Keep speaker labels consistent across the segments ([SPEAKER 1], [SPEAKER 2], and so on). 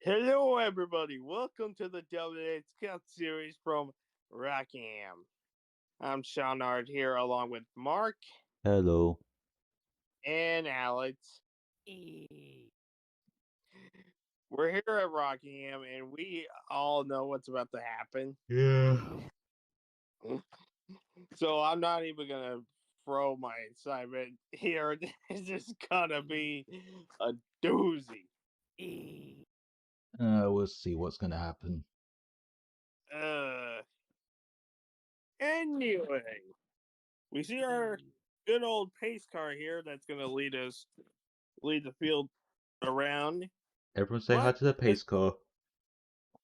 [SPEAKER 1] Hello, everybody. Welcome to the Demolition Scout series from Rockingham. I'm Shawnard here along with Mark
[SPEAKER 2] Hello.
[SPEAKER 1] and Alex. We're here at Rockingham and we all know what's about to happen.
[SPEAKER 2] Yeah.
[SPEAKER 1] So I'm not even going to throw my assignment here. It's just going to be a doozy.
[SPEAKER 2] We'll see what's gonna happen.
[SPEAKER 1] Uh, anyway, we see our good old pace car here that's going to lead the field around.
[SPEAKER 2] Everyone say hi to the pace car.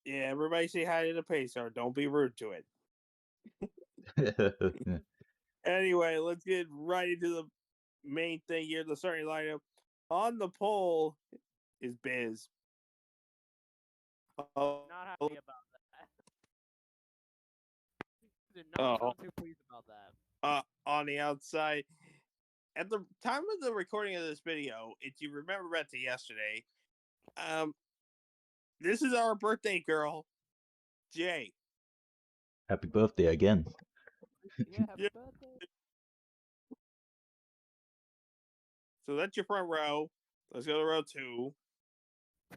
[SPEAKER 1] Yeah, everybody say hi to the pace car. Don't be rude to it. Anyway, let's get right into the main thing here, the starting lineup. On the pole is Biz.
[SPEAKER 3] Not happy about that. Did not sound too pleased about that.
[SPEAKER 1] On the outside, at the time of the recording of this video, if you remember back to yesterday, this is our birthday girl, Jay.
[SPEAKER 2] Happy birthday again.
[SPEAKER 3] Yeah, happy birthday.
[SPEAKER 1] So that's your front row. Let's go to row two.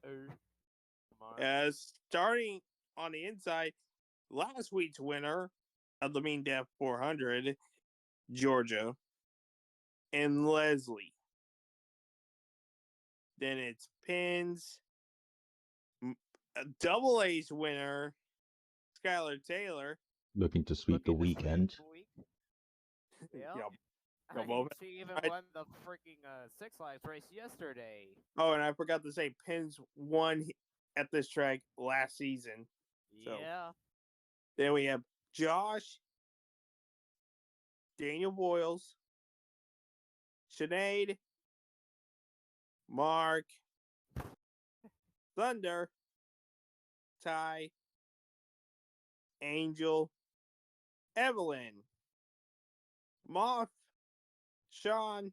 [SPEAKER 3] Come on.
[SPEAKER 1] Starting on the inside, last week's winner of the Mean Def 400, Georgia, and Leslie. Then it's Pins, a double A's winner, Skylar Taylor.
[SPEAKER 2] Looking to sweep the weekend.
[SPEAKER 3] Yeah.
[SPEAKER 1] Yep.
[SPEAKER 3] She even won the freaking Six Flags race yesterday.
[SPEAKER 1] Oh, and I forgot to say, Pins won at this track last season. So.
[SPEAKER 3] Yeah.
[SPEAKER 1] Then we have Josh, Daniel Boyles, Sinead, Mark, Thunder, Ty, Angel, Evelyn, Moth, Sean,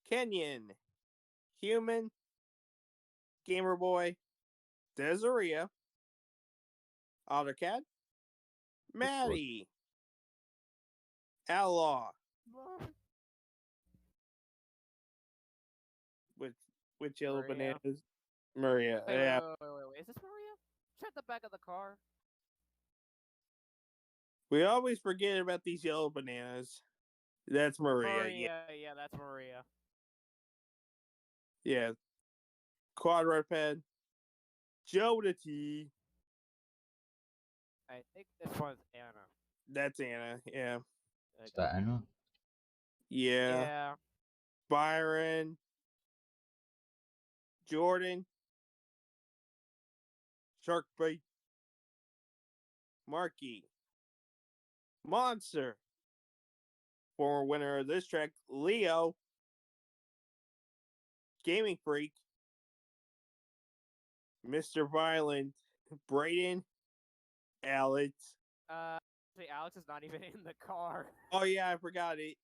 [SPEAKER 1] Kenyon, Human, Gamer Boy, Desiree, Ottercat, Maddie, Outlaw. Which yellow
[SPEAKER 3] Maria.
[SPEAKER 1] bananas? Maria.
[SPEAKER 3] Wait,
[SPEAKER 1] yeah.
[SPEAKER 3] wait. Is this Maria? Check the back of the car.
[SPEAKER 1] We always forget about these yellow bananas. That's Maria.
[SPEAKER 3] Yeah, that's Maria.
[SPEAKER 1] Yeah. Quadruped. Joe the T.
[SPEAKER 3] I think this one's Anna.
[SPEAKER 1] That's Anna. Yeah.
[SPEAKER 2] Is that Anna?
[SPEAKER 1] Yeah.
[SPEAKER 3] Yeah.
[SPEAKER 1] Byron. Jordan. Sharkbait. Marky. Monster. Former winner of this track, Leo. Gaming Freak. Mr. Violent. Brayden. Alex.
[SPEAKER 3] Actually, Alex is not even in the car.
[SPEAKER 1] Oh yeah, I forgot it.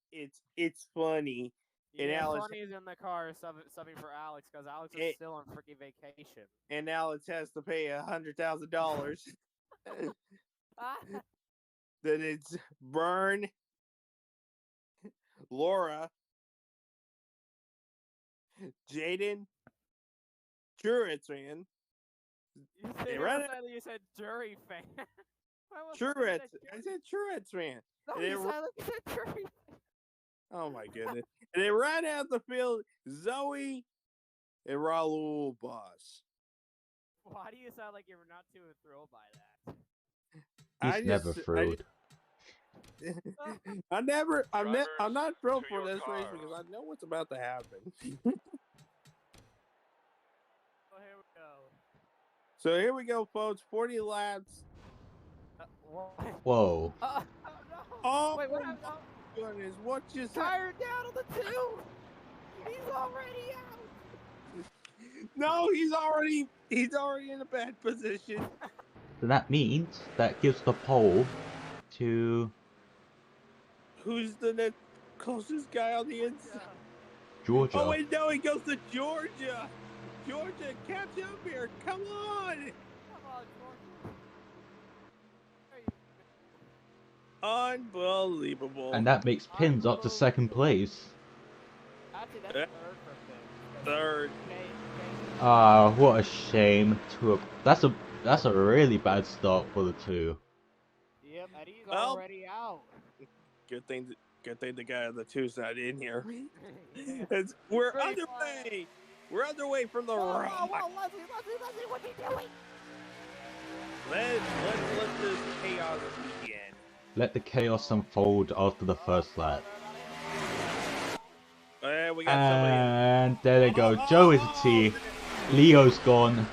[SPEAKER 1] It's funny. And
[SPEAKER 3] Yeah,
[SPEAKER 1] Alex,
[SPEAKER 3] Funny's in the car subbing for Alex because Alex is still on freaking vacation.
[SPEAKER 1] And Alex has to pay $100,000. Then it's Burn, Laura, Jaden, Truett fan.
[SPEAKER 3] You said jury fan.
[SPEAKER 1] Truett. I said Truett fan.
[SPEAKER 3] No, you sound like you said jury fan.
[SPEAKER 1] Oh my goodness. And they ran out the field, Zoe and Raul Boss.
[SPEAKER 3] Why do you sound like you're not too thrilled by
[SPEAKER 2] He's
[SPEAKER 3] that?
[SPEAKER 2] never thrilled.
[SPEAKER 1] I'm not thrilled for this race because I know what's about to happen.
[SPEAKER 3] Well, here we go.
[SPEAKER 1] So here we go, folks. 40 laps.
[SPEAKER 2] Whoa.
[SPEAKER 3] No.
[SPEAKER 1] Oh,
[SPEAKER 3] wait, what?
[SPEAKER 1] Goodness, what just
[SPEAKER 3] Tired down on the two. He's already out.
[SPEAKER 1] No, he's already in a bad position.
[SPEAKER 2] So that means that gives the pole to
[SPEAKER 1] Who's the next closest guy on the inside?
[SPEAKER 2] Georgia.
[SPEAKER 1] Oh wait, no, he goes to Georgia. Georgia, catch up here. Come on.
[SPEAKER 3] Come on, Georgia. There you
[SPEAKER 1] Unbelievable.
[SPEAKER 2] And that makes Pins up to second place.
[SPEAKER 3] Actually, that's
[SPEAKER 1] Uh,
[SPEAKER 3] third for Finn.
[SPEAKER 1] Third.
[SPEAKER 2] Ah, what a shame. That's a really bad start for the two.
[SPEAKER 3] Yep, and he's
[SPEAKER 1] Well,
[SPEAKER 3] already out.
[SPEAKER 1] good thing the guy on the two's not in here.
[SPEAKER 3] Yeah.
[SPEAKER 1] We're
[SPEAKER 3] Pretty
[SPEAKER 1] underway. We're underway from the
[SPEAKER 3] Whoa,
[SPEAKER 1] rock.
[SPEAKER 3] whoa, whoa, Leslie, what's he doing?
[SPEAKER 1] Let's let this chaos begin.
[SPEAKER 2] Let the chaos unfold after the first lap.
[SPEAKER 1] We got somebody.
[SPEAKER 2] And there they go. Joe is a T. Leo's gone.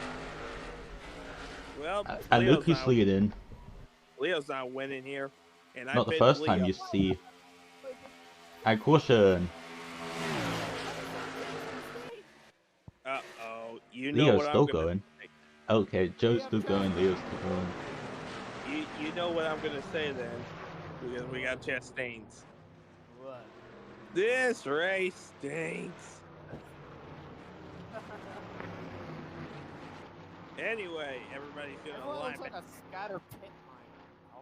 [SPEAKER 1] Well,
[SPEAKER 2] And look who's leading.
[SPEAKER 1] Leo's not winning here, and I
[SPEAKER 2] Not the
[SPEAKER 1] picked
[SPEAKER 2] first
[SPEAKER 1] Leo.
[SPEAKER 2] time you see. And caution.
[SPEAKER 1] Uh-oh. You know
[SPEAKER 2] Leo's
[SPEAKER 1] what
[SPEAKER 2] still
[SPEAKER 1] I'm gonna
[SPEAKER 2] going.
[SPEAKER 1] say.
[SPEAKER 2] Okay, Joe's still going. Leo's still going.
[SPEAKER 1] You know what I'm gonna say then, because we got Chastains.
[SPEAKER 3] What?
[SPEAKER 1] This race stinks. Anyway, everybody's gonna
[SPEAKER 3] Everyone
[SPEAKER 1] line
[SPEAKER 3] looks like
[SPEAKER 1] up.
[SPEAKER 3] a scatter pit mine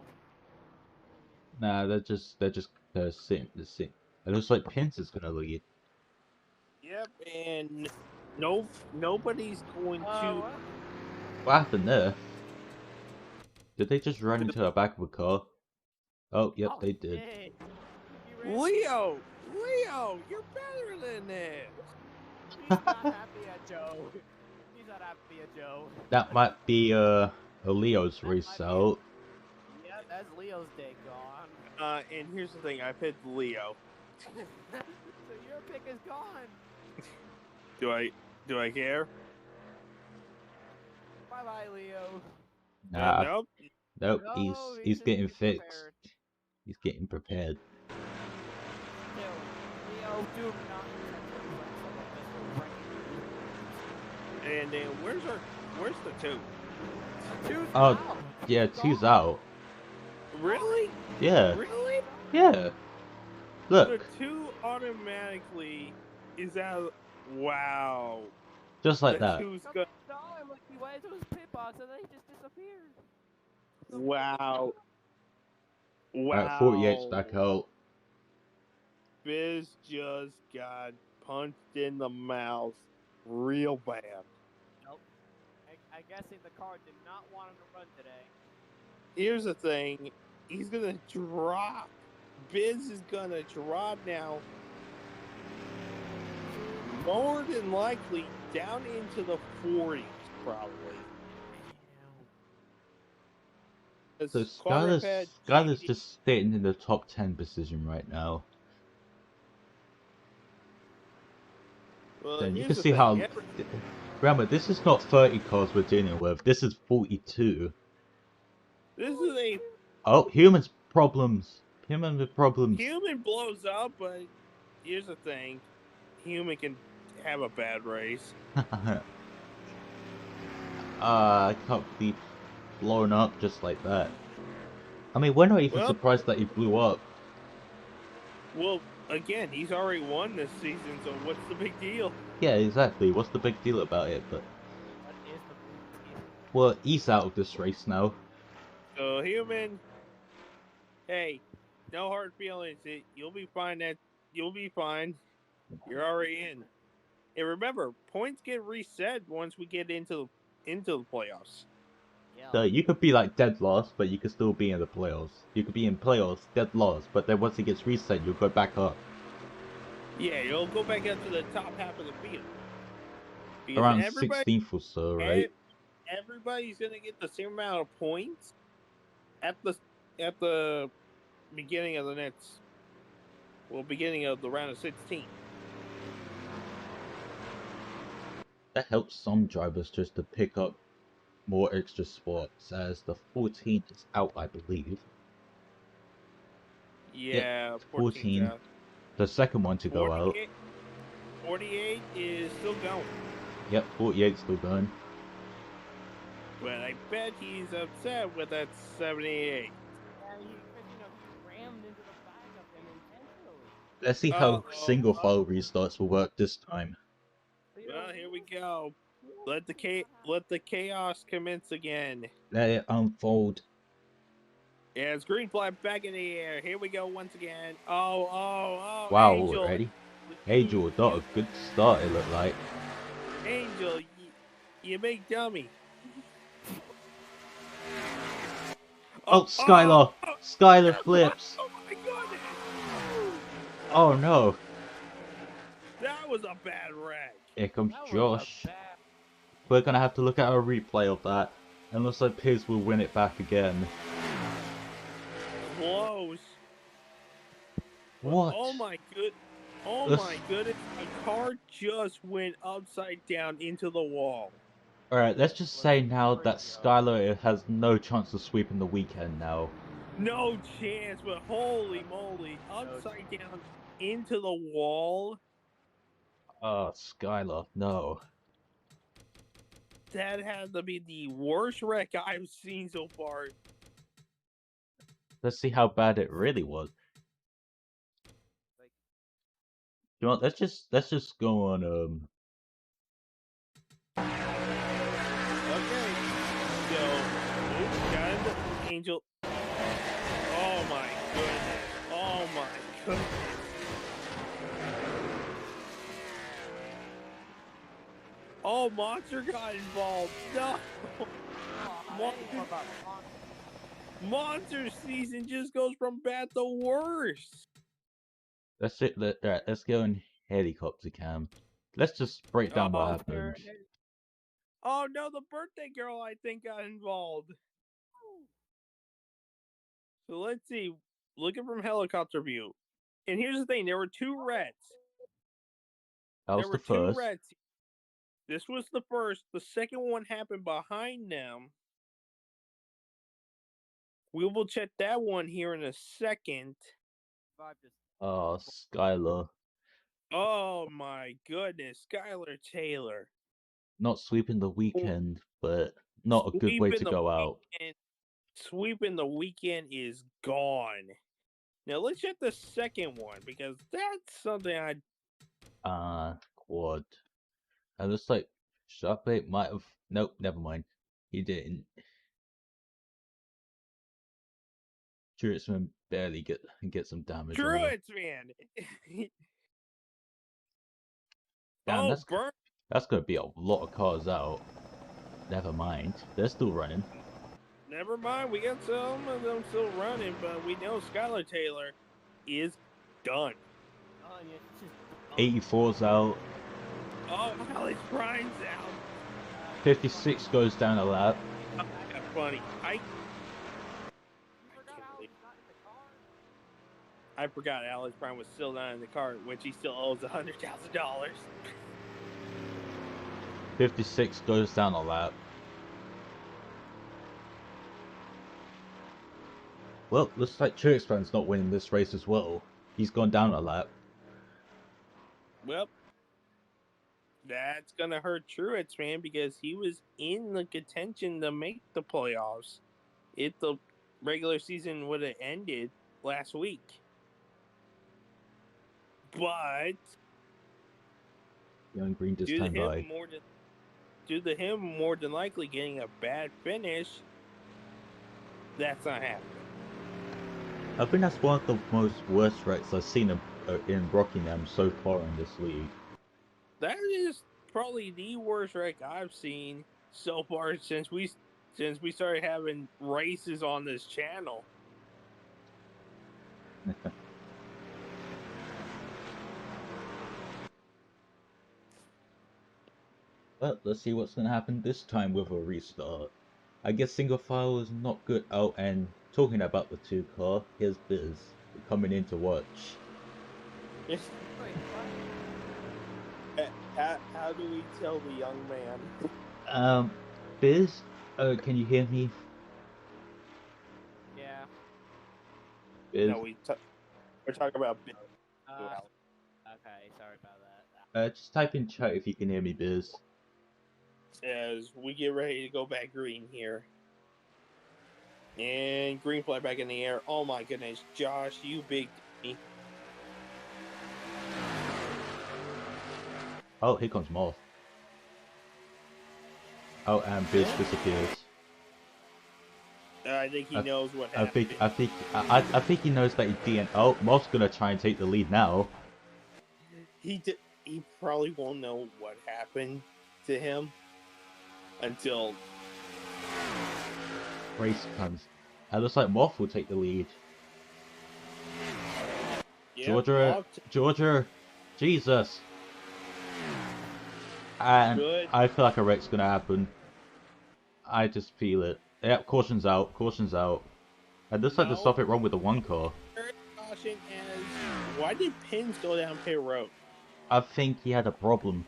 [SPEAKER 3] now.
[SPEAKER 2] Nah, they're just sitting. It looks like Pins is gonna lead.
[SPEAKER 1] Yep, and nobody's going to.
[SPEAKER 3] What?
[SPEAKER 2] What happened there? Did they just run into the back of a car? Oh, yep,
[SPEAKER 3] Oh,
[SPEAKER 2] they did.
[SPEAKER 3] shit. He ran-
[SPEAKER 1] Leo, you're better than this.
[SPEAKER 3] He's not happy at Joe. He's not happy at Joe.
[SPEAKER 2] That might be a Leo's
[SPEAKER 3] That
[SPEAKER 2] race
[SPEAKER 3] might be-
[SPEAKER 2] out.
[SPEAKER 3] Yeah, that's Leo's day gone.
[SPEAKER 1] And here's the thing, I picked Leo.
[SPEAKER 3] So your pick is gone.
[SPEAKER 1] Do I care?
[SPEAKER 3] Bye bye, Leo.
[SPEAKER 2] Nah,
[SPEAKER 1] Nope.
[SPEAKER 2] nope.
[SPEAKER 3] No,
[SPEAKER 2] He's
[SPEAKER 3] just
[SPEAKER 2] getting
[SPEAKER 3] be
[SPEAKER 2] fixed.
[SPEAKER 3] prepared.
[SPEAKER 2] He's getting prepared.
[SPEAKER 3] Still, Leo, do not
[SPEAKER 1] And then where's the two?
[SPEAKER 3] Two's
[SPEAKER 2] Oh,
[SPEAKER 3] out.
[SPEAKER 2] yeah,
[SPEAKER 3] He's
[SPEAKER 2] two's
[SPEAKER 3] gone.
[SPEAKER 2] out.
[SPEAKER 1] Really?
[SPEAKER 2] Yeah,
[SPEAKER 1] Really?
[SPEAKER 2] yeah.
[SPEAKER 1] The
[SPEAKER 2] Look,
[SPEAKER 1] two automatically is out. Wow.
[SPEAKER 2] just like
[SPEAKER 1] The
[SPEAKER 2] that.
[SPEAKER 1] two's
[SPEAKER 3] Come
[SPEAKER 1] good.
[SPEAKER 3] on, like he went into his pit box and then he just disappeared.
[SPEAKER 1] Wow.
[SPEAKER 2] Alright,
[SPEAKER 1] Wow.
[SPEAKER 2] 48's back out.
[SPEAKER 1] Biz just got punched in the mouth real bad.
[SPEAKER 3] Nope. I guessing the car did not want him to run today.
[SPEAKER 1] Here's the thing. He's gonna drop. Biz is gonna drop now. More than likely down into the 40s, probably.
[SPEAKER 2] So Skylar's just sitting in the top 10 position right now.
[SPEAKER 1] Well,
[SPEAKER 2] And you
[SPEAKER 1] here's
[SPEAKER 2] can
[SPEAKER 1] the
[SPEAKER 2] see
[SPEAKER 1] thing.
[SPEAKER 2] how... Remember, this is not 30 cars we're dealing with. This is 42.
[SPEAKER 1] This is a
[SPEAKER 2] Oh, humans problems. Human with problems.
[SPEAKER 1] human blows up, but here's the thing. Human can have a bad race.
[SPEAKER 2] I can't be blown up just like that. I mean, we're not even
[SPEAKER 1] Well-
[SPEAKER 2] surprised that he blew up.
[SPEAKER 1] Well, again, he's already won this season, so what's the big deal?
[SPEAKER 2] Yeah, exactly. What's the big deal about it? But
[SPEAKER 3] What is the big deal?
[SPEAKER 2] well, he's out of this race now.
[SPEAKER 1] So, human, hey, no hard feelings. You'll be fine. You'll be fine. You're already in. And remember, points get reset once we get into the playoffs.
[SPEAKER 3] Yeah.
[SPEAKER 2] So you could be like dead last, but you could still be in the playoffs. You could be in playoffs, dead last, but then once it gets reset, you'll go back up.
[SPEAKER 1] Yeah, you'll go back up to the top half of the field. Because
[SPEAKER 2] Around
[SPEAKER 1] everybody-
[SPEAKER 2] 16th or so, right?
[SPEAKER 1] Everybody's gonna get the same amount of points at the beginning of beginning of the round of 16.
[SPEAKER 2] That helps some drivers just to pick up more extra spots, as the 14 is out, I believe.
[SPEAKER 1] Yeah,
[SPEAKER 2] 14.
[SPEAKER 1] 14's out.
[SPEAKER 2] The second one to go out.
[SPEAKER 1] 48 is still going.
[SPEAKER 2] Yep, 48 still going.
[SPEAKER 1] But I bet he's upset with that 78.
[SPEAKER 3] Yeah, he rammed into the back of him intentionally.
[SPEAKER 2] Let's see how single file restarts will work this time.
[SPEAKER 1] Well, here we go. Let the chaos commence again.
[SPEAKER 2] Let it unfold.
[SPEAKER 1] Yeah, it's green flag back in the air. Here we go once again. Oh,
[SPEAKER 2] Wow,
[SPEAKER 1] Angel.
[SPEAKER 2] already. Angel got a good start, it looked like.
[SPEAKER 1] Angel, you big dummy.
[SPEAKER 2] Oh, Skylar! Skylar
[SPEAKER 1] You're
[SPEAKER 2] flips!
[SPEAKER 1] Oh my goodness!
[SPEAKER 2] Oh no!
[SPEAKER 1] That was a bad wreck.
[SPEAKER 2] Here comes
[SPEAKER 3] That was
[SPEAKER 2] Josh.
[SPEAKER 3] a bad.
[SPEAKER 2] We're gonna have to look at a replay of that. And looks like Piz will win it back again.
[SPEAKER 1] Close.
[SPEAKER 2] What?
[SPEAKER 1] Oh my good. Oh
[SPEAKER 2] This-
[SPEAKER 1] my goodness! A car just went upside down into the wall.
[SPEAKER 2] Alright, let's just say now that Skylar has no chance of sweeping the weekend now.
[SPEAKER 1] No chance, but holy moly, upside down into the wall.
[SPEAKER 2] Oh, Skylar, no.
[SPEAKER 1] That had to be the worst wreck I've seen so far.
[SPEAKER 2] Let's see how bad it really was. You know what, let's just go on
[SPEAKER 1] Okay, so got the Angel. Oh my goodness! Oh my goodness! Oh, Monster got involved. No, Monster season just goes from bad to worse.
[SPEAKER 2] let's sit alright, let's go in helicopter cam. Let's just break down what
[SPEAKER 1] Oh,
[SPEAKER 2] happened.
[SPEAKER 1] oh no, the birthday girl I think got involved. So let's see. Looking from helicopter view. And here's the thing, there were two reds.
[SPEAKER 2] That was
[SPEAKER 1] There
[SPEAKER 2] the
[SPEAKER 1] were two
[SPEAKER 2] first.
[SPEAKER 1] reds. This was the first. The second one happened behind them. We will check that one here in a second.
[SPEAKER 2] Oh, Skylar.
[SPEAKER 1] Oh my goodness, Skylar Taylor.
[SPEAKER 2] Not sweeping the weekend, but not a good way
[SPEAKER 1] Sweeping
[SPEAKER 2] to
[SPEAKER 1] the
[SPEAKER 2] go out.
[SPEAKER 1] weekend. Sweeping the weekend is gone. Now let's check the second one because that's something
[SPEAKER 2] Quad. And looks like Sharpay might have. Nope, never mind. He didn't. Truitzman barely get some damage on him.
[SPEAKER 1] Druids, man.
[SPEAKER 2] Damn,
[SPEAKER 1] Oh, burn.
[SPEAKER 2] that's gonna be a lot of cars out. Never mind, they're still running.
[SPEAKER 1] Never mind, we got some of them still running, but we know Skylar Taylor is done.
[SPEAKER 2] 84's out.
[SPEAKER 1] Oh, Alex Bryan's out.
[SPEAKER 2] 56 goes down a lap.
[SPEAKER 1] Oh, that's funny. I forgot Alex Bryan was still down in the car, which he still owes $100,000.
[SPEAKER 2] 56 goes down a lap. Well, looks like Truitzman's not winning this race as well. He's gone down a lap.
[SPEAKER 1] Well, that's gonna hurt Truex, man, because he was in the contention to make the playoffs if the regular season would have ended last week. But
[SPEAKER 2] Young Green just
[SPEAKER 1] due to
[SPEAKER 2] turned by.
[SPEAKER 1] him more than likely getting a bad finish, that's not happening.
[SPEAKER 2] I think that's one of the most worst wrecks I've seen in Rockingham so far in this league.
[SPEAKER 1] That is probably the worst wreck I've seen so far since we started having races on this channel.
[SPEAKER 2] But let's see what's gonna happen this time with a restart. I guess single file is not good out, and talking about the two car, here's Biz coming in to watch.
[SPEAKER 1] How do we tell the young man?
[SPEAKER 2] Biz, can you hear me?
[SPEAKER 3] Yeah.
[SPEAKER 2] Biz,
[SPEAKER 1] No, we're talking about.
[SPEAKER 3] Okay, sorry about that.
[SPEAKER 2] just type in chat if you can hear me, Biz.
[SPEAKER 1] As we get ready to go back green here. And green flag back in the air. Oh my goodness, Josh, you big dummy.
[SPEAKER 2] Oh, here comes Moth. Oh, and Biz disappears.
[SPEAKER 1] I think he knows what
[SPEAKER 2] I
[SPEAKER 1] happened.
[SPEAKER 2] think he knows that he didn't. Oh, Moff's gonna try and take the lead now.
[SPEAKER 1] He probably won't know what happened to him until
[SPEAKER 2] Race comes. It looks like Moff will take the lead. Georgia, Jesus. And
[SPEAKER 1] Good.
[SPEAKER 2] I feel like a wreck's gonna happen. I just feel it. Yep, caution's out, caution's out. It looks like there's something wrong with the one car.
[SPEAKER 1] Caution as why did Pins go down pit road?
[SPEAKER 2] I think he had a problem.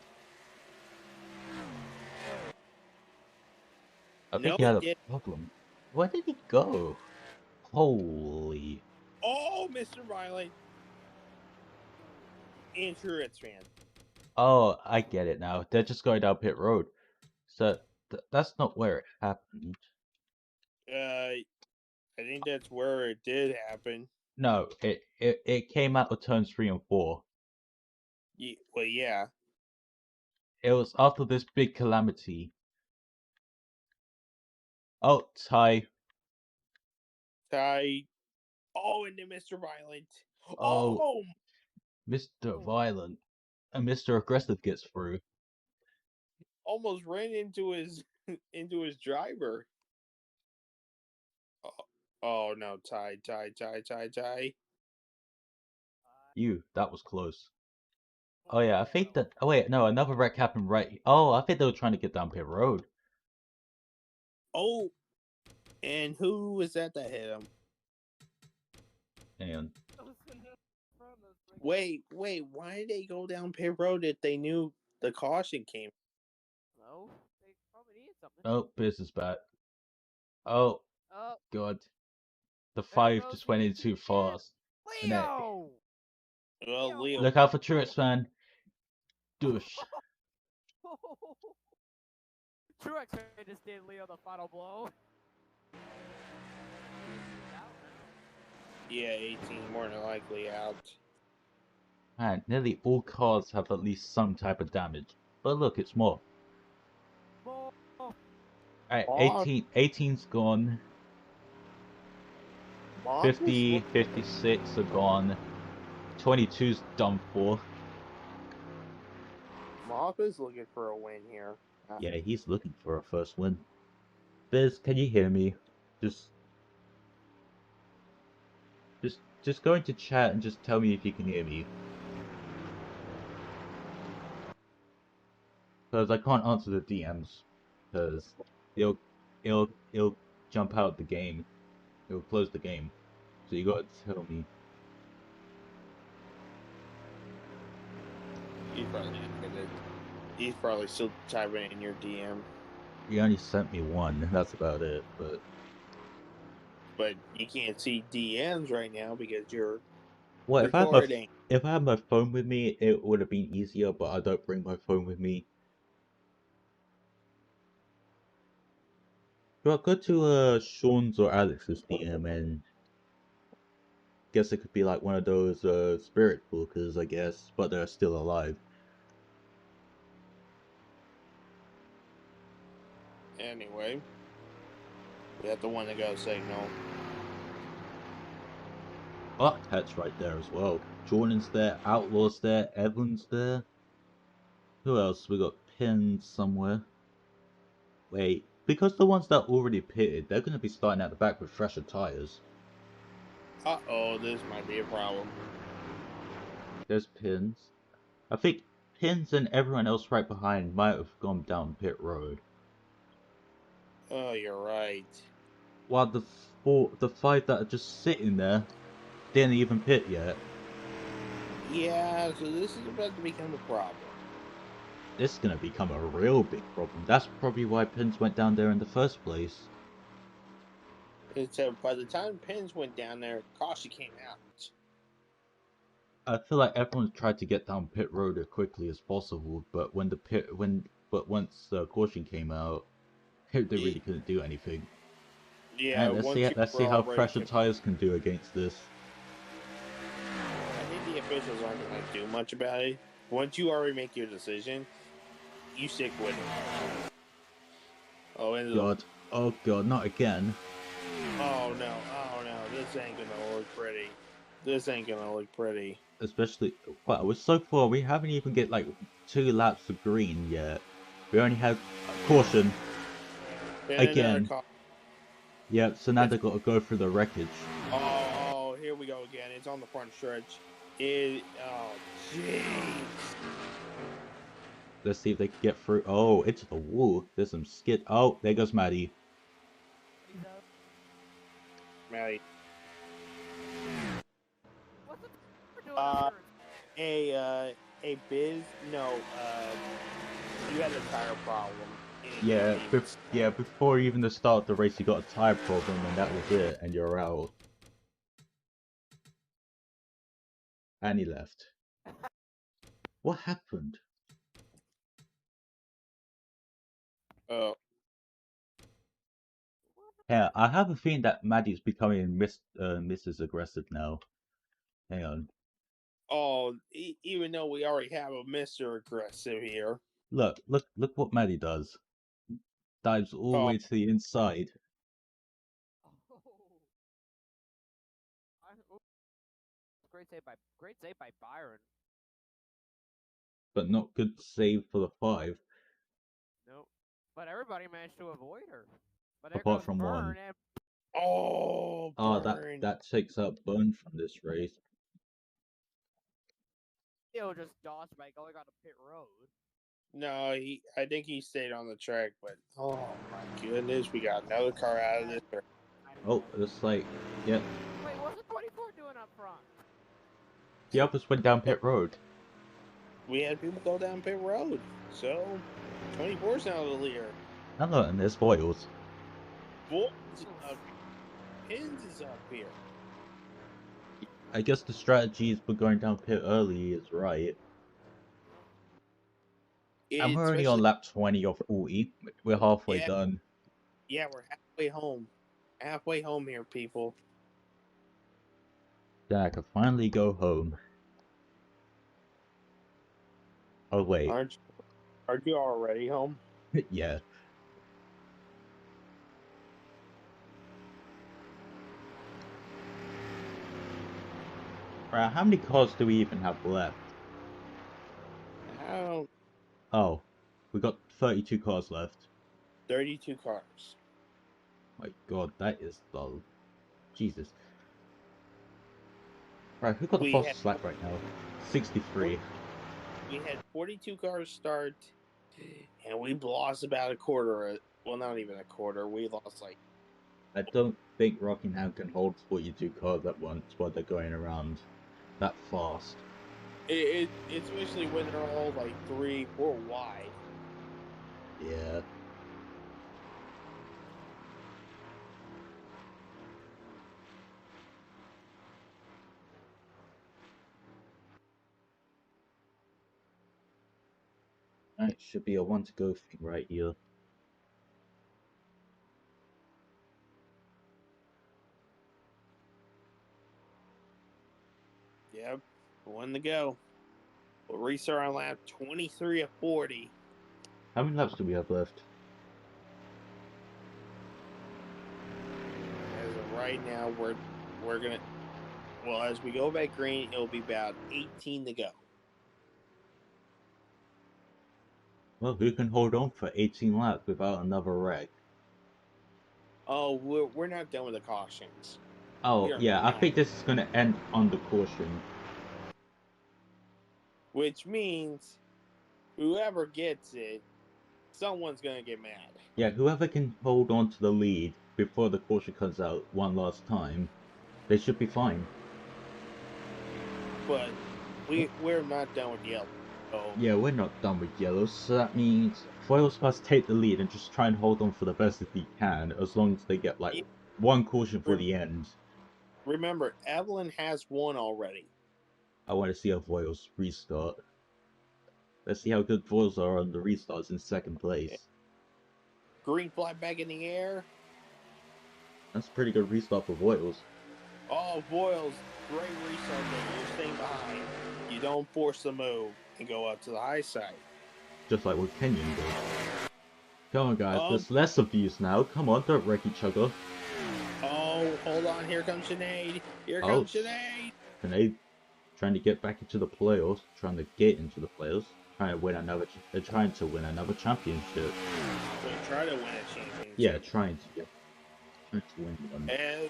[SPEAKER 2] I think he had a problem. Where did he go? Holy.
[SPEAKER 1] Oh, Mr. Violent. And Truett's fan.
[SPEAKER 2] Oh, I get it now. They're just going down pit road. So that's not where it happened.
[SPEAKER 1] I think that's where it did happen.
[SPEAKER 2] No, it came out of turns 3 and 4.
[SPEAKER 1] Well, yeah.
[SPEAKER 2] It was after this big calamity. Oh, Ty.
[SPEAKER 1] Oh, and then Mr. Violent.
[SPEAKER 2] Oh, Mr. Violent. And Mr. Aggressive gets through.
[SPEAKER 1] Almost ran into his driver. Oh no, Ty.
[SPEAKER 2] That was close. Oh yeah, I think that. Oh wait, no, another wreck happened right. Oh, I think they were trying to get down pit road.
[SPEAKER 1] Oh, and who was that hit him?
[SPEAKER 2] And
[SPEAKER 1] wait, why did they go down pit road if they knew the caution came?
[SPEAKER 3] No, they probably needed something.
[SPEAKER 2] Oh, Biz is back. Oh, God. The 5 just went in too fast.
[SPEAKER 3] Leo!
[SPEAKER 1] Well, Leo.
[SPEAKER 2] Look out for Truett's fan. Douche.
[SPEAKER 3] Truex just did Leo the final blow.
[SPEAKER 1] Yeah, 18 more than likely out.
[SPEAKER 2] Man, nearly all cars have at least some type of damage. But look, it's more. Alright, 18's gone. 50, 56 are gone. 22's done for.
[SPEAKER 1] Moff is looking for a win here.
[SPEAKER 2] Yeah, he's looking for a first win. Biz, can you hear me? Just go into chat and just tell me if you can hear me. Because I can't answer the DMs. Because it'll jump out the game. It'll close the game. So you gotta tell me.
[SPEAKER 1] He's probably still typing in your DM.
[SPEAKER 2] He only sent me one. That's about it.
[SPEAKER 1] But you can't see DMs right now because you're
[SPEAKER 2] well,
[SPEAKER 1] recording.
[SPEAKER 2] If I had my phone with me, it would have been easier. But I don't bring my phone with me. So I'll go to Sean's or Alex's DM and guess it could be like one of those spirit bookers, I guess, but they're still alive.
[SPEAKER 1] Anyway, we have the one that got signal.
[SPEAKER 2] Buckhead's right there as well. Jordan's there, Outlaw's there, Evan's there. Who else? We got Pins somewhere. Wait, because the ones that already pitted, they're going to be starting at the back with fresher tires.
[SPEAKER 1] Uh-oh, this might be a problem.
[SPEAKER 2] There's Pins. I think Pins and everyone else right behind might have gone down pit road.
[SPEAKER 1] Oh, you're right.
[SPEAKER 2] While the 5 that are just sitting there didn't even pit yet.
[SPEAKER 1] Yeah, so this is about to become a problem.
[SPEAKER 2] This is going to become a real big problem. That's probably why Pins went down there in the first place.
[SPEAKER 1] So by the time Pins went down there, caution came out.
[SPEAKER 2] I feel like everyone tried to get down pit road as quickly as possible, but once caution came out, they really couldn't do anything.
[SPEAKER 1] Yeah,
[SPEAKER 2] and let's see how fresher tires can do against this.
[SPEAKER 1] I think the officials aren't going to do much about it. Once you already make your decision, you stick with it. Oh, into
[SPEAKER 2] God. Oh god, not again.
[SPEAKER 1] Oh no! Oh no! This ain't gonna look pretty. This ain't gonna look pretty.
[SPEAKER 2] Especially, wow, we're so far. We haven't even get like 2 laps of green yet. We only had caution
[SPEAKER 1] And another
[SPEAKER 2] again.
[SPEAKER 1] car.
[SPEAKER 2] Yep. So now
[SPEAKER 1] It's
[SPEAKER 2] they got to go through the wreckage.
[SPEAKER 1] oh, here we go again. It's on the front stretch. Oh, jeez.
[SPEAKER 2] Let's see if they can get through. Oh, it's the wall. There's some skid. Oh, there goes Maddie.
[SPEAKER 3] He's up.
[SPEAKER 1] Maddie.
[SPEAKER 3] What's the for doing
[SPEAKER 1] Uh,
[SPEAKER 3] up
[SPEAKER 1] a biz. No, you had a tire problem.
[SPEAKER 2] Yeah, yeah. Before even the start of the race, you got a tire problem, and that was it, and you're out. And he left. What happened?
[SPEAKER 1] Oh,
[SPEAKER 2] Yeah, I have a feeling that Maddie's becoming Mrs. Aggressive now. Hang on.
[SPEAKER 1] oh. Even though we already have a Mister Aggressive here.
[SPEAKER 2] Look what Maddie does. Dives all the
[SPEAKER 1] Oh,
[SPEAKER 2] way to the inside,
[SPEAKER 3] Oh. Ooh, great save by Byron.
[SPEAKER 2] but not good save for the 5,
[SPEAKER 3] Nope. But everybody managed to avoid her. But there
[SPEAKER 2] apart
[SPEAKER 3] goes
[SPEAKER 2] from one.
[SPEAKER 3] Burn and
[SPEAKER 1] oh,
[SPEAKER 2] Ah,
[SPEAKER 1] burn.
[SPEAKER 2] that takes up Bun from this race.
[SPEAKER 3] he'll just dodge by going on the pit road.
[SPEAKER 1] No, I think he stayed on the track, but oh my goodness, we got another car out of this.
[SPEAKER 2] Oh, it's like, yep.
[SPEAKER 3] Wait, what's the 24 doing up front?
[SPEAKER 2] The others went down pit road.
[SPEAKER 1] We had people go down pit road, so 24's now the leader.
[SPEAKER 2] Hello, and there's Boyles.
[SPEAKER 1] Bulls is up, Pins is up here.
[SPEAKER 2] I guess the strategies for going down pit early is right. And we're only on
[SPEAKER 1] Especially,
[SPEAKER 2] lap 20 or 40. We're halfway
[SPEAKER 1] yeah,
[SPEAKER 2] done.
[SPEAKER 1] yeah, we're halfway home. Halfway home here, people.
[SPEAKER 2] Then I can finally go home. Oh, wait.
[SPEAKER 1] Aren't you already home?
[SPEAKER 2] Yeah. Right, how many cars do we even have left?
[SPEAKER 1] How
[SPEAKER 2] Oh, we got 32 cars left.
[SPEAKER 1] 32 cars.
[SPEAKER 2] My god, that is dull. Jesus. Right, who got the
[SPEAKER 1] We had
[SPEAKER 2] fastest lap right now? 63.
[SPEAKER 1] we had 42 cars start, and we lost about a quarter. Well, not even a quarter. We lost like
[SPEAKER 2] I don't think Rockingham can hold 42 cars at once while they're going around that fast.
[SPEAKER 1] especially when they're all like 3-4 wide.
[SPEAKER 2] Yeah. That should be a one to go thing right here.
[SPEAKER 1] Yep, one to go. We'll restart on lap 23 of 40.
[SPEAKER 2] How many laps do we have left?
[SPEAKER 1] As of right now, we're gonna. Well, as we go back green, it'll be about 18 to go.
[SPEAKER 2] Well, who can hold on for 18 laps without another wreck?
[SPEAKER 1] Oh, we're not done with the cautions.
[SPEAKER 2] Oh,
[SPEAKER 1] We are
[SPEAKER 2] yeah, I
[SPEAKER 1] not.
[SPEAKER 2] think this is going to end on the caution.
[SPEAKER 1] Which means whoever gets it, someone's gonna get mad.
[SPEAKER 2] Yeah, whoever can hold on to the lead before the caution comes out one last time, they should be fine.
[SPEAKER 1] But we're not done with yellow. So
[SPEAKER 2] Yeah, we're not done with yellow, so that means Foils must take the lead and just try and hold on for the best if he can, as long as they get, like, one caution for the end.
[SPEAKER 1] remember, Evelyn has won already.
[SPEAKER 2] I want to see how Foils restart. Let's see how good Foils are on the restarts in second place.
[SPEAKER 1] Green flag back in the air.
[SPEAKER 2] That's a pretty good restart for Foils.
[SPEAKER 1] Oh, Boyles, great restart there. You're staying behind. You don't force the move and go up to the high side.
[SPEAKER 2] Just like what Kenyon did. Come on, guys. There's less abuse now. Come on, don't wreck each other.
[SPEAKER 1] Oh, hold on. Here comes Sinead. Here
[SPEAKER 2] Oh,
[SPEAKER 1] comes Sinead.
[SPEAKER 2] and they trying to get back into the playoffs, trying to get into the playoffs, trying to win another. They're trying to win another championship.
[SPEAKER 1] We'll try to win a championship.
[SPEAKER 2] Yeah, trying to win one.
[SPEAKER 1] And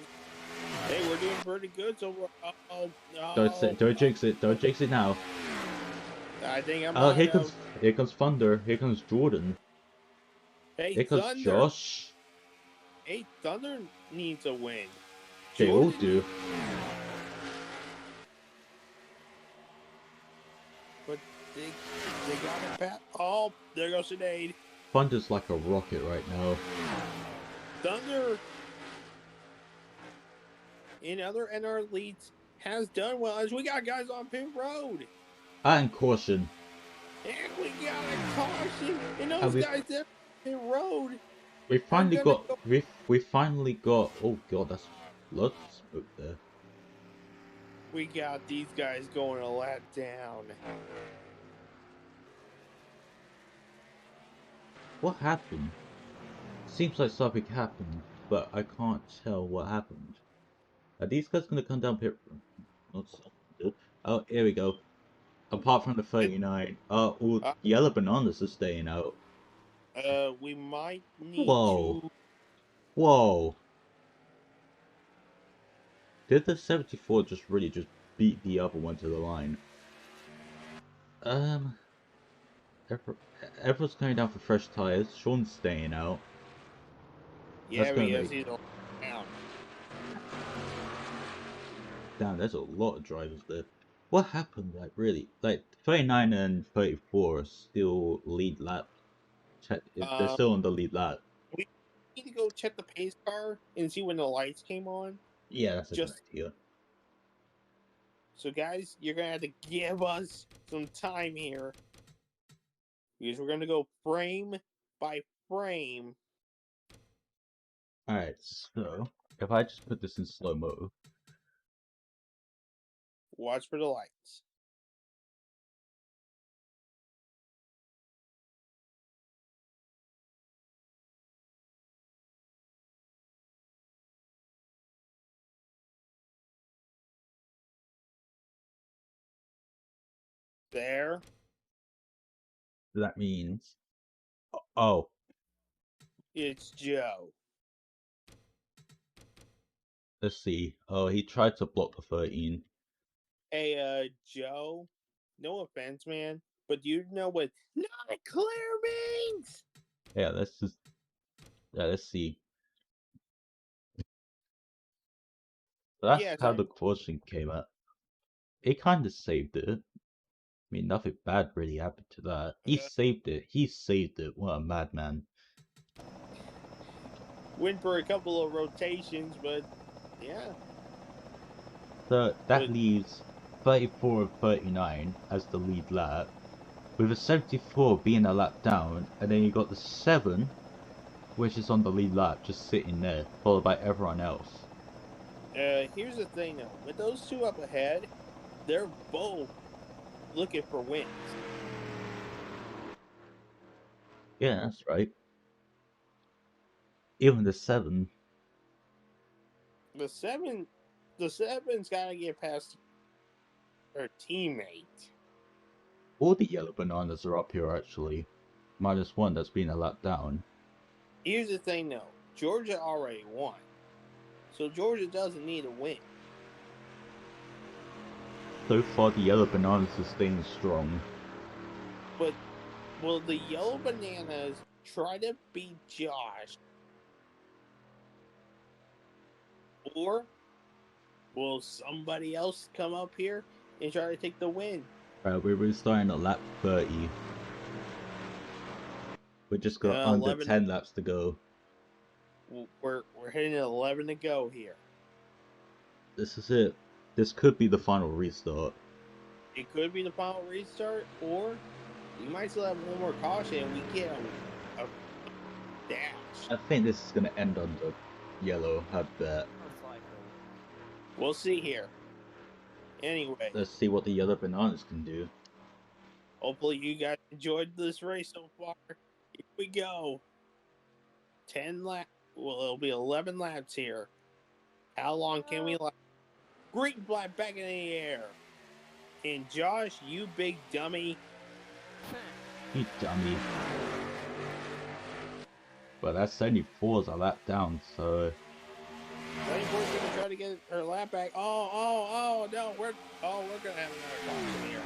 [SPEAKER 1] hey, we're doing pretty good so far. Oh no!
[SPEAKER 2] Don't jinx it. Don't jinx it now.
[SPEAKER 1] I think I'm.
[SPEAKER 2] Oh, here comes Thunder. Here comes Jordan.
[SPEAKER 1] Hey,
[SPEAKER 2] Here comes
[SPEAKER 1] Thunder.
[SPEAKER 2] Josh.
[SPEAKER 1] Hey, Thunder needs a win.
[SPEAKER 2] They all do.
[SPEAKER 1] But they got it back. Oh, there goes Sinead.
[SPEAKER 2] Thunder's like a rocket right now.
[SPEAKER 1] Thunder in other NR leads has done well as we got guys on pit road.
[SPEAKER 2] And caution.
[SPEAKER 1] And we got a caution. And those guys there pit road.
[SPEAKER 2] We finally got. We finally got. Oh god, that's blood smoke there.
[SPEAKER 1] We got these guys going a lap down.
[SPEAKER 2] What happened? Seems like something happened, but I can't tell what happened. Are these guys gonna come down pit? Oh, here we go. Apart from the 39, all yellow bananas are staying out.
[SPEAKER 1] We might need
[SPEAKER 2] Whoa.
[SPEAKER 1] to.
[SPEAKER 2] Whoa. Did the 74 just really just beat the other one to the line? Everyone's going down for fresh tires. Sean's staying out.
[SPEAKER 1] Yeah, because he's down.
[SPEAKER 2] Damn, there's a lot of drivers there. What happened, like, really? Like, 39 and 34 are still lead lap. They're still on the lead lap.
[SPEAKER 1] We need to go check the pace car and see when the lights came on.
[SPEAKER 2] Yeah, that's a good idea.
[SPEAKER 1] So, guys, you're going to have to give us some time here. Because we're going to go frame by frame.
[SPEAKER 2] Alright, so, if I just put this in slow-mo.
[SPEAKER 1] Watch for the lights. There.
[SPEAKER 2] That means... Oh.
[SPEAKER 1] It's Joe.
[SPEAKER 2] Let's see. Oh, he tried to block the 13.
[SPEAKER 1] Hey, Joe. No offense, man. But do you know what not clear means?
[SPEAKER 2] Yeah, let's just... Yeah, let's see. So that's how the caution came out. It kind of saved it. I mean, nothing bad really happened to that. He saved it. He saved it. What a madman.
[SPEAKER 1] Went for a couple of rotations, but yeah.
[SPEAKER 2] So that leaves 34 and 39 as the lead lap, with a 74 being a lap down, and then you got the 7, which is on the lead lap, just sitting there, followed by everyone else.
[SPEAKER 1] Here's the thing though, with those two up ahead, they're both looking for wins.
[SPEAKER 2] Yeah, that's right. Even the 7.
[SPEAKER 1] The 7's gotta get past her teammate.
[SPEAKER 2] All the yellow bananas are up here actually, minus 1 that's been a lap down.
[SPEAKER 1] Here's the thing though, Georgia already won, so Georgia doesn't need a win.
[SPEAKER 2] So far the yellow bananas are staying strong.
[SPEAKER 1] But will the yellow bananas try to beat Josh? Or will somebody else come up here and try to take the win?
[SPEAKER 2] Alright, we're restarting at lap 30. We just got under 10 laps to go.
[SPEAKER 1] We're hitting 11 to go here.
[SPEAKER 2] This is it. This could be the final restart.
[SPEAKER 1] It could be the final restart, or we might still have one more caution and we get a dash.
[SPEAKER 2] I think this is going to end under yellow, I bet.
[SPEAKER 1] We'll see here. Anyway.
[SPEAKER 2] Let's see what the yellow bananas can do.
[SPEAKER 1] Hopefully you guys enjoyed this race so far. Here we go. 10 laps. Well, it'll be 11 laps here. How long can we last? Green flag back in the air. And Josh, you big dummy.
[SPEAKER 2] You dummy. But that's 74's a lap down, so...
[SPEAKER 1] 74's gonna try to get her lap back. Oh, no, we're gonna have another caution here.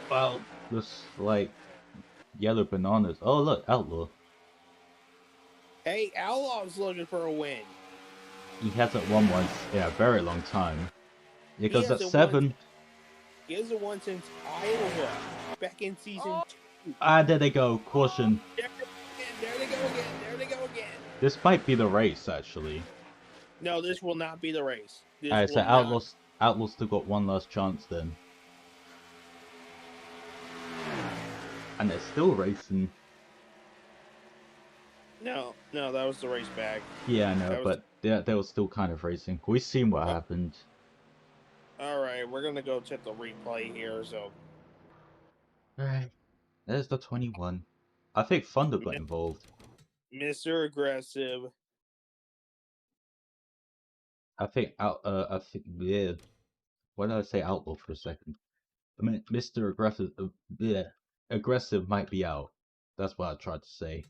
[SPEAKER 2] Well, this, like, yellow bananas. Oh, look, Outlaw.
[SPEAKER 1] Hey, Outlaw's looking for a win.
[SPEAKER 2] He hasn't won once in a very long time. Because at
[SPEAKER 1] hasn't
[SPEAKER 2] 7...
[SPEAKER 1] He hasn't won since Iowa, back in season 2.
[SPEAKER 2] Ah, there they go. Caution.
[SPEAKER 1] There they go again.
[SPEAKER 2] This might be the race, actually.
[SPEAKER 1] No, this will not be the race.
[SPEAKER 2] Alright, so Outlaw still got one last chance then. And they're still racing.
[SPEAKER 1] No, that was the race back.
[SPEAKER 2] Yeah, I know, but they were still kind of racing. We've seen what happened.
[SPEAKER 1] Alright, we're gonna go check the replay here, so...
[SPEAKER 2] Alright, there's the 21. I think Thunder got involved.
[SPEAKER 1] Mr. Aggressive.
[SPEAKER 2] Yeah. Why did I say Outlaw for a second? I mean, Mr. Aggressive, Aggressive might be out. That's what I tried to say.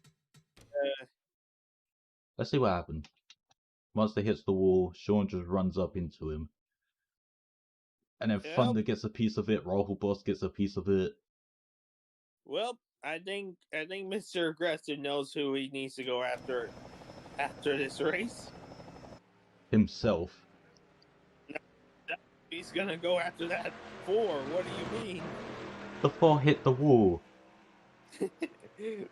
[SPEAKER 2] Let's see what happened. Once they hits the wall, Sean just runs up into him. And then Thunder gets a piece of it, Rahul Boss gets a piece of it.
[SPEAKER 1] Well, I think Mr. Aggressive knows who he needs to go after this race.
[SPEAKER 2] Himself.
[SPEAKER 1] He's gonna go after that 4. What do you mean?
[SPEAKER 2] The 4 hit the wall.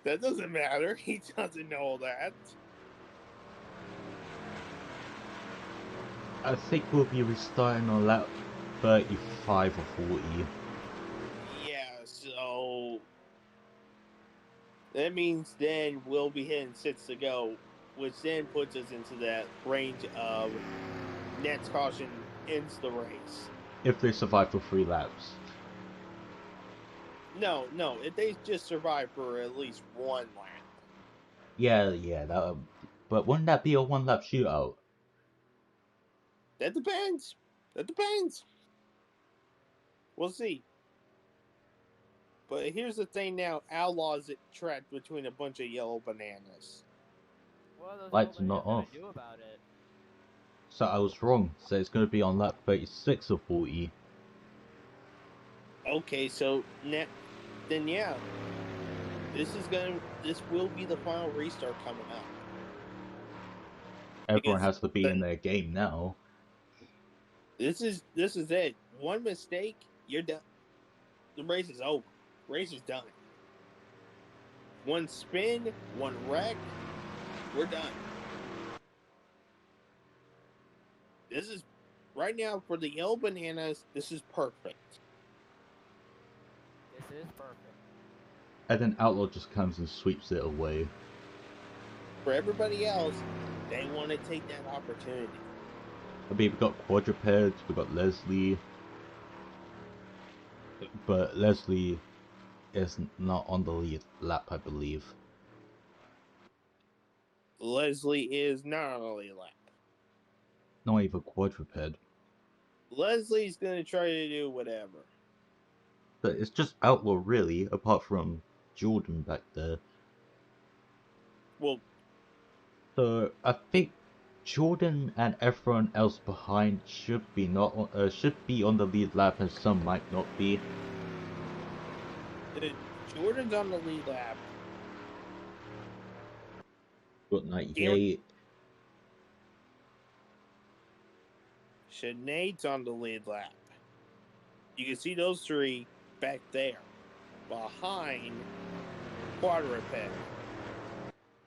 [SPEAKER 1] That doesn't matter. He doesn't know that.
[SPEAKER 2] I think we'll be restarting on lap 35 or 40.
[SPEAKER 1] Yeah, so... That means then we'll be hitting 6 to go, which then puts us into that range of next caution ends the race.
[SPEAKER 2] If they survive for 3 laps.
[SPEAKER 1] No, if they just survive for at least 1 lap.
[SPEAKER 2] Yeah, but wouldn't that be a 1-lap shootout?
[SPEAKER 1] That depends. We'll see. But here's the thing now, Outlaw's trapped between a bunch of yellow bananas.
[SPEAKER 3] What are those
[SPEAKER 2] Lights
[SPEAKER 3] yellow
[SPEAKER 2] not
[SPEAKER 3] bananas
[SPEAKER 2] off.
[SPEAKER 3] gonna do about it?
[SPEAKER 2] So I was wrong. So it's going to be on lap 36 or 40.
[SPEAKER 1] Okay, so then yeah. This will be the final restart coming up.
[SPEAKER 2] Everyone has to be in their game now.
[SPEAKER 1] This is it. One mistake, you're done. The race is over. Race is done. One spin, one wreck, we're done. This is right now for the yellow bananas. This is perfect.
[SPEAKER 3] This is perfect.
[SPEAKER 2] And then Outlaw just comes and sweeps it away.
[SPEAKER 1] For everybody else, they want to take that opportunity.
[SPEAKER 2] I mean, we've got Quadrupeds, we've got Leslie. But Leslie is not on the lead lap, I believe.
[SPEAKER 1] Leslie is not on the lead lap.
[SPEAKER 2] Not even Quadruped.
[SPEAKER 1] Leslie's going to try to do whatever.
[SPEAKER 2] But it's just Outlaw, really, apart from Jordan back there.
[SPEAKER 1] Well,
[SPEAKER 2] so I think Jordan and everyone else behind should be on the lead lap, and some might not be.
[SPEAKER 1] Jordan's on the lead lap.
[SPEAKER 2] Got 98.
[SPEAKER 1] Sinead's on the lead lap. You can see those 3 back there, behind Quadruped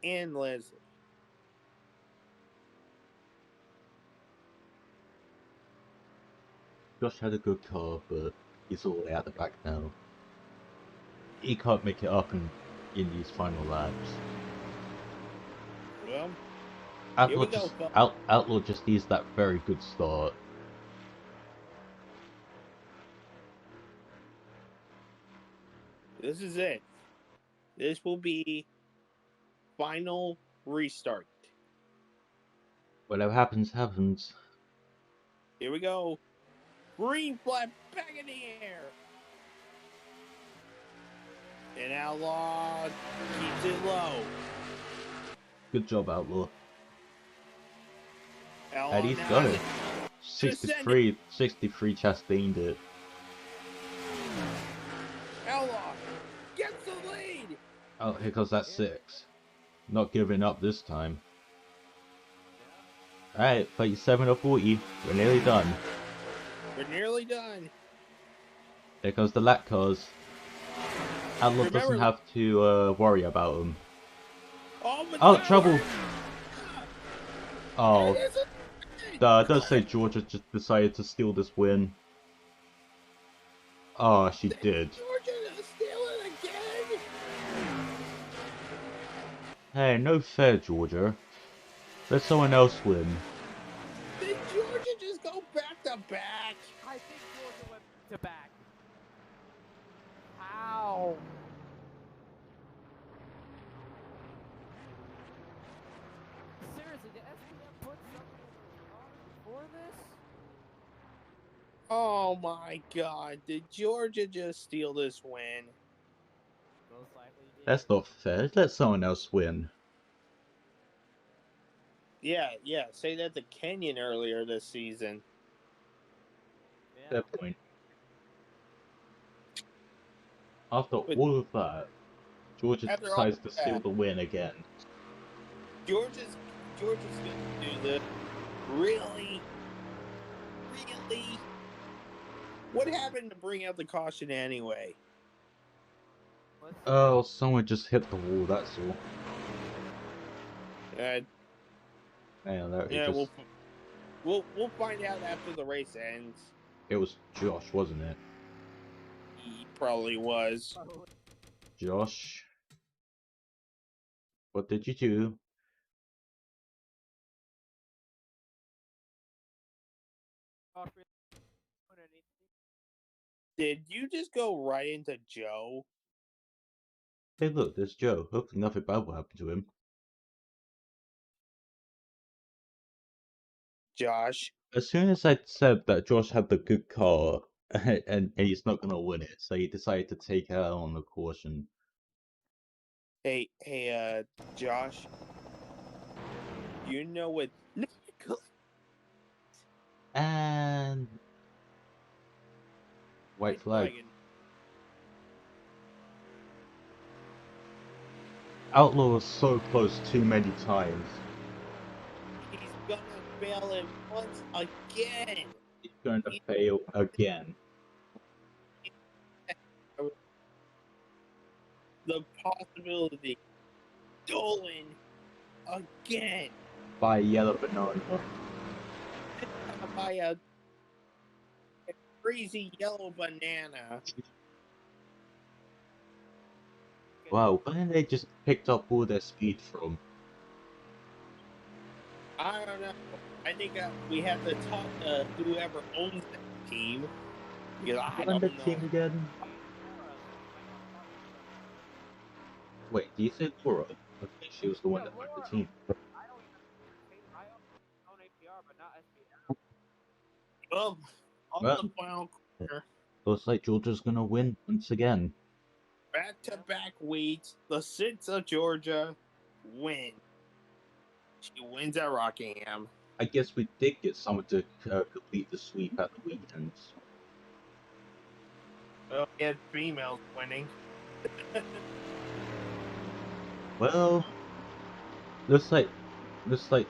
[SPEAKER 1] and Leslie.
[SPEAKER 2] Josh had a good car, but he's all the way at the back now. He can't make it up in these final laps.
[SPEAKER 1] Well,
[SPEAKER 2] Outlaw just needs that very good start.
[SPEAKER 1] This is it. This will be final restart.
[SPEAKER 2] Whatever happens, happens.
[SPEAKER 1] Here we go. Green flag back in the air. And Outlaw keeps it low.
[SPEAKER 2] Good job, Outlaw.
[SPEAKER 1] Outlaw
[SPEAKER 2] And he's
[SPEAKER 1] now
[SPEAKER 2] got
[SPEAKER 1] has
[SPEAKER 2] it. 63 Chastain it.
[SPEAKER 1] Outlaw gets the lead.
[SPEAKER 2] Oh, here goes that 6. Not giving up this time. Alright, 37 or 40. We're nearly done.
[SPEAKER 1] We're nearly done.
[SPEAKER 2] Here comes the lap cars. Outlaw
[SPEAKER 1] Remember-
[SPEAKER 2] doesn't have to worry about them.
[SPEAKER 1] Oh,
[SPEAKER 2] trouble! Oh,
[SPEAKER 1] It is a-
[SPEAKER 2] it does say Georgia just decided to steal this win. Oh, she did.
[SPEAKER 1] Georgia to steal it again.
[SPEAKER 2] Hey, no fair, Georgia. Let someone else win.
[SPEAKER 1] Did Georgia just go back to back?
[SPEAKER 3] I think Georgia went to back. How? Seriously, did SPM put something in those cars before this?
[SPEAKER 1] Oh my God! Did Georgia just steal this win?
[SPEAKER 3] Most likely did.
[SPEAKER 2] That's not fair. Let someone else win.
[SPEAKER 1] Yeah. Say that to Kenyon earlier this season.
[SPEAKER 3] Yeah.
[SPEAKER 2] Fair point. After
[SPEAKER 1] But-
[SPEAKER 2] all of that, Georgia
[SPEAKER 1] After all
[SPEAKER 2] decides
[SPEAKER 1] of
[SPEAKER 2] to steal
[SPEAKER 1] that-
[SPEAKER 2] the win again.
[SPEAKER 1] Georgia's gonna do this. Really? What happened to bring out the caution anyway?
[SPEAKER 3] Let's see.
[SPEAKER 2] Oh, someone just hit the wall, that's all.
[SPEAKER 1] Uh,
[SPEAKER 2] Man, that,
[SPEAKER 1] yeah,
[SPEAKER 2] it, just,
[SPEAKER 1] we'll find out after the race ends.
[SPEAKER 2] it was Josh, wasn't it?
[SPEAKER 1] He probably was.
[SPEAKER 2] Josh? What did you do?
[SPEAKER 1] Did you just go right into Joe?
[SPEAKER 2] Hey look, there's Joe. Hopefully nothing bad will happen to him.
[SPEAKER 1] Josh?
[SPEAKER 2] As soon as I said that Josh had the good car, and he's not gonna win it, so he decided to take out on the caution.
[SPEAKER 1] Hey, Josh? You know what?
[SPEAKER 2] And... White flag. Outlaw was so close too many times.
[SPEAKER 1] He's gonna fail it once again.
[SPEAKER 2] He's going to fail again.
[SPEAKER 1] The possibility stolen again
[SPEAKER 2] By a yellow banana.
[SPEAKER 1] by a crazy yellow banana.
[SPEAKER 2] Wow, where did they just picked up all their speed from?
[SPEAKER 1] I don't know. I think we have to talk to whoever owns that team. Because I don't know.
[SPEAKER 2] Team again? Wait, do you say Laura? I think she was the one that owned the team.
[SPEAKER 3] I own APR, but not SPM.
[SPEAKER 1] Well, on
[SPEAKER 2] Well.
[SPEAKER 1] the final quarter,
[SPEAKER 2] Looks like Georgia's gonna win once again.
[SPEAKER 1] back-to-back weeks, the Six of Georgia win. She wins at Rockingham.
[SPEAKER 2] I guess we did get someone to complete the sweep at the weekends.
[SPEAKER 1] Well, we had females winning.
[SPEAKER 2] Well, looks like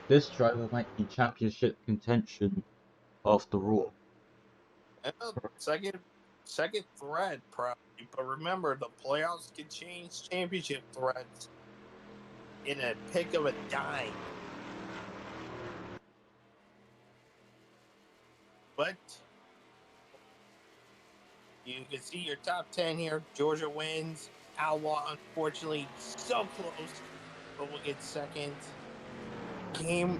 [SPEAKER 2] this driver might be championship contention after all.
[SPEAKER 1] Well, second thread, probably. But remember, the playoffs can change championship threads in a pick of a dime. But you can see your top 10 here. Georgia wins. Outlaw, unfortunately, so close, but we'll get second. Game.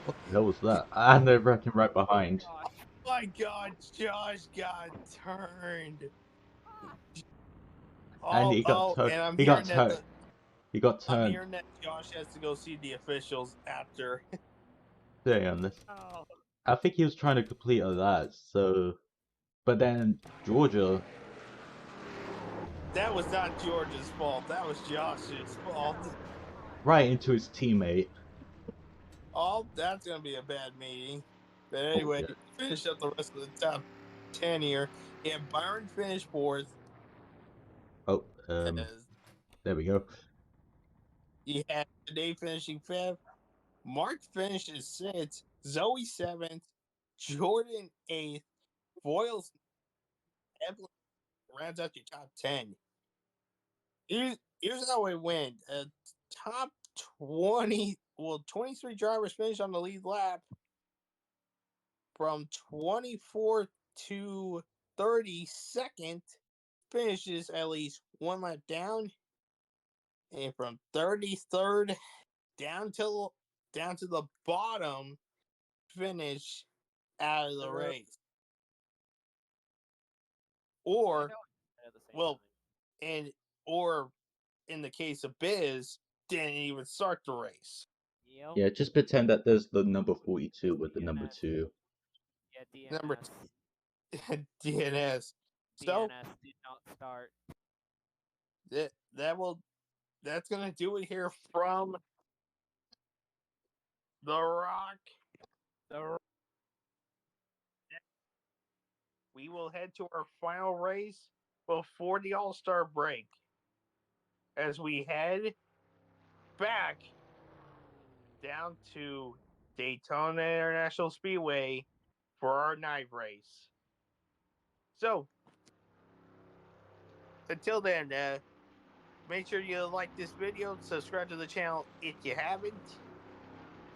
[SPEAKER 2] What the hell was that? And they're wrecking right behind.
[SPEAKER 1] Oh my God, Josh got turned.
[SPEAKER 2] And he got turned.
[SPEAKER 1] and
[SPEAKER 2] He got turned. He got
[SPEAKER 1] I'm
[SPEAKER 2] turned.
[SPEAKER 1] hearing that Josh has to go see the officials after.
[SPEAKER 2] Damn,
[SPEAKER 3] Oh,
[SPEAKER 2] I think he was trying to complete a lap. So, but then Georgia.
[SPEAKER 1] That was not George's fault. That was Josh's fault.
[SPEAKER 2] Right into his teammate.
[SPEAKER 1] Oh, that's gonna be a bad meeting. But
[SPEAKER 2] Oh
[SPEAKER 1] anyway,
[SPEAKER 2] yeah.
[SPEAKER 1] finish up the rest of the top 10 here. Yeah, Byron finished fourth.
[SPEAKER 2] Oh,
[SPEAKER 1] As
[SPEAKER 2] there we go.
[SPEAKER 1] he had today finishing fifth. Mark finishes sixth. Zoe seventh. Jordan eighth. Foyles Evelyn rounds out your top 10. Here's how it went. Top 20, 23 drivers finished on the lead lap. From 24th to 32nd finishes at least one lap down, and from 33rd down to the bottom finish out of the race. Or
[SPEAKER 3] at the same
[SPEAKER 1] well,
[SPEAKER 3] time.
[SPEAKER 1] or in the case of Biz, didn't even start the race.
[SPEAKER 3] Yep.
[SPEAKER 2] Yeah, just pretend that there's the number 42 with the number
[SPEAKER 3] DNS.
[SPEAKER 2] 2.
[SPEAKER 3] Yeah, DNS.
[SPEAKER 1] Number DNS. So
[SPEAKER 3] DNS did not start.
[SPEAKER 1] that's gonna do it here from the Rock. We will head to our final race before the All-Star break as we head back down to Daytona International Speedway for our night race. So, until then, make sure you like this video, subscribe to the channel if you haven't.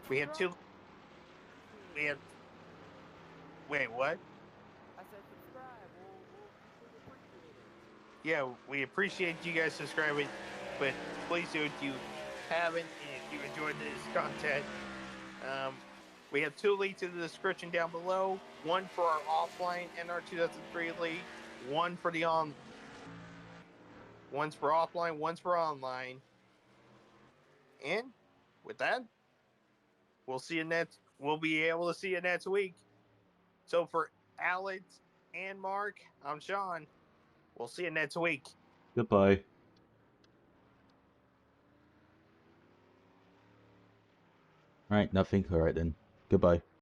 [SPEAKER 1] We have two. We have. Wait, what?
[SPEAKER 3] I said subscribe. We'll appreciate it.
[SPEAKER 1] Yeah, we appreciate you guys subscribing, but please do if you haven't and if you enjoyed this content. We have two links in the description down below. One for our offline NR 2003 league, one for the on. One's for offline, one's for online. And with that, we'll see you next. We'll be able to see you next week. So for Alex and Mark, I'm Sean. We'll see you next week.
[SPEAKER 2] Goodbye. Right, nothing. Alright then. Goodbye.